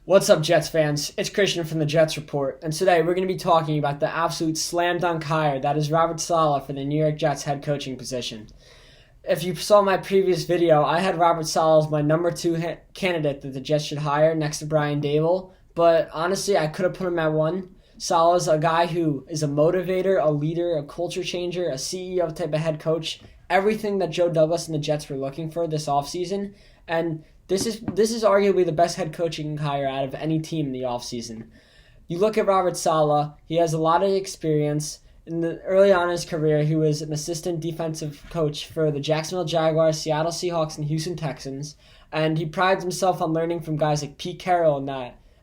What's up, Jets fans? It's Christian from the Jets Report, and today we're going to be talking about the absolute slam dunk hire that is Robert Saleh for the New York Jets head coaching position. If you saw my previous video, I had Robert Saleh as my number 2 candidate that the Jets should hire next to Brian Dable, but honestly, I could have put him at 1. Saleh is a guy who is a motivator, a leader, a culture changer, a CEO type of head coach, everything that Joe Douglas and the Jets were looking for this offseason, and this is arguably the best head coaching hire out of any team in the offseason. You look at Robert Saleh, he has a lot of experience. Early on in his career, he was an assistant defensive coach for the Jacksonville Jaguars, Seattle Seahawks, and Houston Texans, and he prides himself on learning from guys like Pete Carroll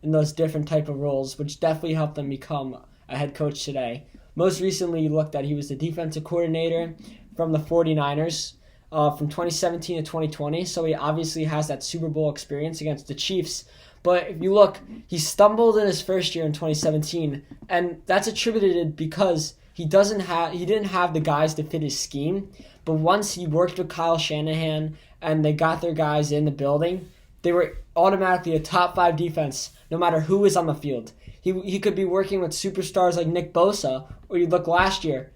in those different type of roles, which definitely helped him become a head coach today. Most recently, you looked at he was the defensive coordinator from the 49ers. From 2017 to 2020, so he obviously has that Super Bowl experience against the Chiefs. But if you look, he stumbled in his first year in 2017, and that's attributed because he didn't have the guys to fit his scheme. But once he worked with Kyle Shanahan and they got their guys in the building, they were automatically a top 5 defense no matter who was on the field. He could be working with superstars like Nick Bosa, or you look last year,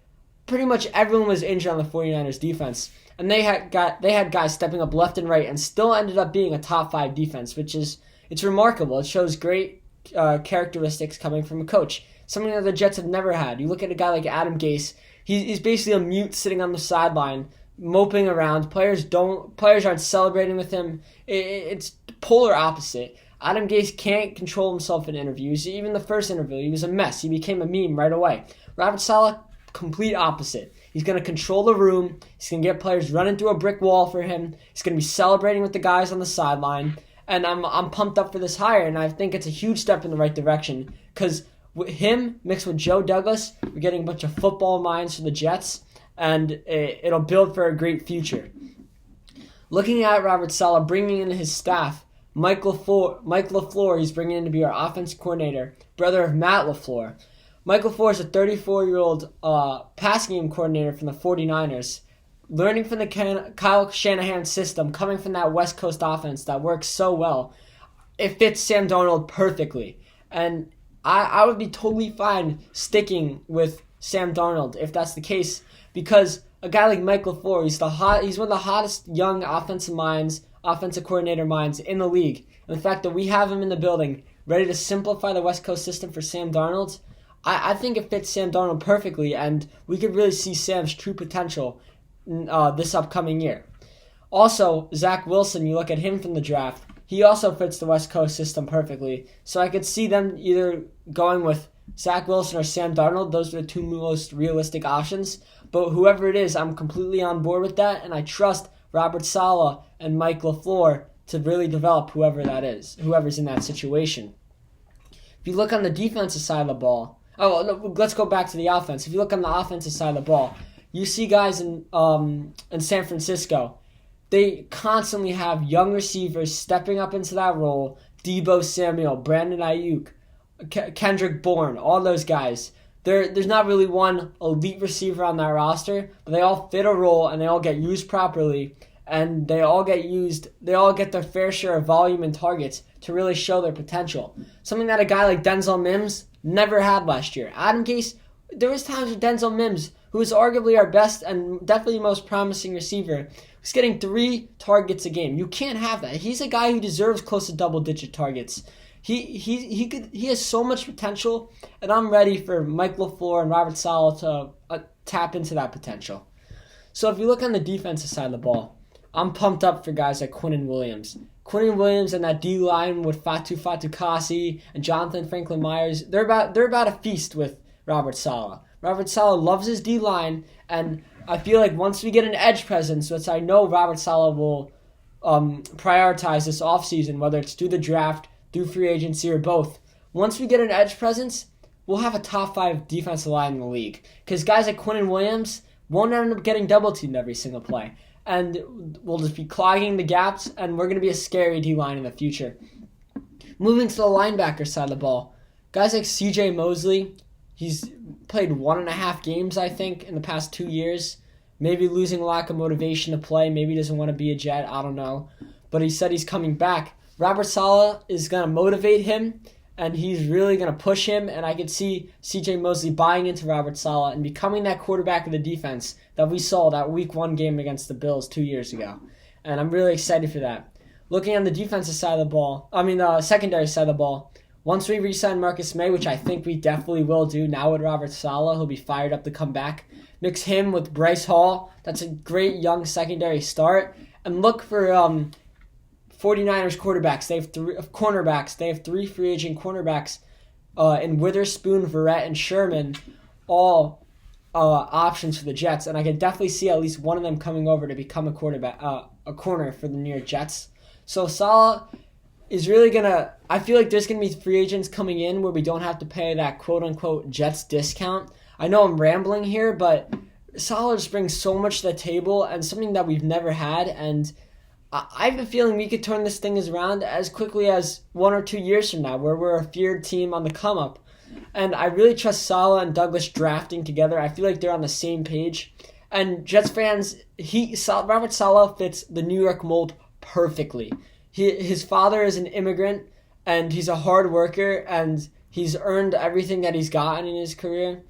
pretty much everyone was injured on the 49ers defense. And they had guys stepping up left and right and still ended up being a top 5 defense, it's remarkable. It shows great characteristics coming from a coach, something that the Jets have never had. You look at a guy like Adam Gase, he's basically a mute sitting on the sideline, moping around. Players aren't celebrating with him. It's polar opposite. Adam Gase can't control himself in interviews. Even the first interview, he was a mess. He became a meme right away. Robert Saleh, complete opposite. He's going to control the room. He's going to get players running through a brick wall for him. He's going to be celebrating with the guys on the sideline. And I'm pumped up for this hire, and I think it's a huge step in the right direction because with him mixed with Joe Douglas, we're getting a bunch of football minds for the Jets, and it'll build for a great future. Looking at Robert Saleh bringing in his staff, Mike LaFleur, he's bringing in to be our offense coordinator, brother of Matt LaFleur. Mike LaFleur is a 34-year-old passing game coordinator from the 49ers, learning from the Kyle Shanahan system, coming from that West Coast offense that works so well. It fits Sam Darnold perfectly. And I would be totally fine sticking with Sam Darnold if that's the case, because a guy like Mike LaFleur, he's one of the hottest young offensive coordinator minds in the league. And the fact that we have him in the building, ready to simplify the West Coast system for Sam Darnold, I think it fits Sam Darnold perfectly, and we could really see Sam's true potential this upcoming year. Also, Zach Wilson, you look at him from the draft, he also fits the West Coast system perfectly. So I could see them either going with Zach Wilson or Sam Darnold. Those are the 2 most realistic options. But whoever it is, I'm completely on board with that, and I trust Robert Saleh and Mike LaFleur to really develop whoever's in that situation. If you look on the defensive side of the ball, let's go back to the offense. If you look on the offensive side of the ball, you see guys in San Francisco. They constantly have young receivers stepping up into that role. Deebo Samuel, Brandon Ayuk, Kendrick Bourne, all those guys. There's not really one elite receiver on that roster, but they all fit a role and they all get used properly, and they all get their fair share of volume and targets to really show their potential. Something that a guy like Denzel Mims never had last year. Adam Gase, there was times with Denzel Mims, who is arguably our best and definitely most promising receiver, who's getting 3 targets a game. You can't have that. He's a guy who deserves close to double-digit targets. He has so much potential, and I'm ready for Mike LaFleur and Robert Saleh to tap into that potential. So if you look on the defensive side of the ball, I'm pumped up for guys like Quinnen Williams. Quinnen Williams and that D-line with Fatu Fatukasi and Jonathan Franklin Myers, they're about a feast with Robert Saleh. Robert Saleh loves his D-line, and I feel like once we get an edge presence, which I know Robert Saleh will prioritize this offseason, whether it's through the draft, through free agency, or both. Once we get an edge presence, we'll have a top 5 defensive line in the league. Because guys like Quinnen Williams won't end up getting double-teamed every single play. And we'll just be clogging the gaps, and we're going to be a scary D-line in the future. Moving to the linebacker side of the ball, guys like C.J. Mosley, he's played 1.5 games, I think, in the past 2 years. Maybe losing lack of motivation to play. Maybe he doesn't want to be a Jet. I don't know. But he said he's coming back. Robert Saleh is going to motivate him, and he's really going to push him, and I could see C.J. Mosley buying into Robert Saleh and becoming that quarterback of the defense that we saw that Week 1 game against the Bills 2 years ago. And I'm really excited for that. Looking on the defensive side of the ball, the secondary side of the ball, once we re-sign Marcus May, which I think we definitely will do now with Robert Saleh, he'll be fired up to come back. Mix him with Bryce Hall. That's a great young secondary start. And look for 49ers quarterbacks. They have cornerbacks. They have 3 free agent cornerbacks in Witherspoon, Verrett, and Sherman, all options for the Jets. And I could definitely see at least one of them coming over to become a corner for the New York Jets. So Saleh is really gonna. I feel like there's gonna be free agents coming in where we don't have to pay that quote unquote Jets discount. I know I'm rambling here, but Saleh just brings so much to the table and something that we've never had, and I have a feeling we could turn this thing around as quickly as 1 or 2 years from now, where we're a feared team on the come-up. And I really trust Saleh and Douglas drafting together. I feel like they're on the same page. And Jets fans, Robert Saleh fits the New York mold perfectly. His father is an immigrant, and he's a hard worker, and he's earned everything that he's gotten in his career.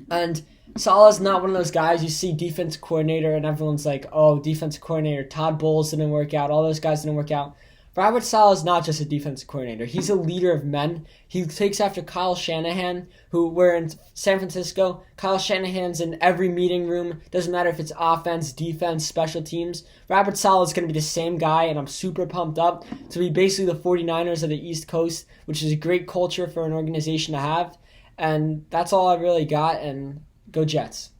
And Saleh's not one of those guys you see defense coordinator and everyone's like, oh, defense coordinator, Todd Bowles didn't work out, all those guys didn't work out. Robert Saleh's not just a defensive coordinator. He's a leader of men. He takes after Kyle Shanahan, who we're in San Francisco. Kyle Shanahan's in every meeting room. Doesn't matter if it's offense, defense, special teams. Robert Saleh's going to be the same guy, and I'm super pumped up to be basically the 49ers of the East Coast, which is a great culture for an organization to have. And that's all I really got, and go Jets.